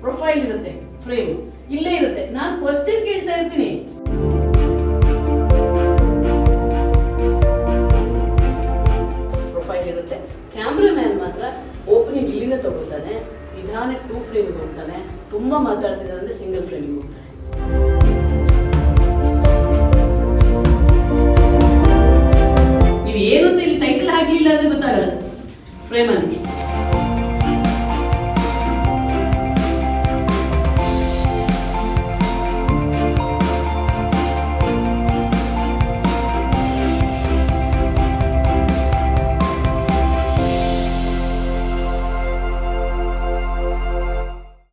Profile ಇರುತ್ತೆ, frame ಇಲ್ಲೇ ಇರುತ್ತೆ. ನಾನು ಕ್ವಶನ್ ಕೇಳ್ತಾ ಇರ್ತೀನಿ, ಪ್ರೊಫೈಲ್ ಇರುತ್ತೆ. ಕ್ಯಾಮ್ರಾಮ್ಯಾನ್ ಮಾತ್ರ ಓಪನಿಂಗ್ ಇಲ್ಲಿಂದ ತಗೋತಾನೆ, ನಿಧಾನಕ್ಕೆ 2 ಫ್ರೇಮಿಗೆ ಹೋಗ್ತಾನೆ. ತುಂಬಾ ಮಾತಾಡ್ತಿದ್ದಾರೆ ಅಂದ್ರೆ ಸಿಂಗಲ್ ಫ್ರೇಮಿಗೆ ಹೋಗ್ತಾನೆ. ನೀವು ಏನು ಅಂತ ಇಲ್ಲಿ ಟೈಟಲ್ ಹಾಕ್ಲಿಲ್ಲ ಅಂದ್ರೆ ಗೊತ್ತಾಗಲ್ಲ ಫ್ರೇಮಲ್ಲಿ.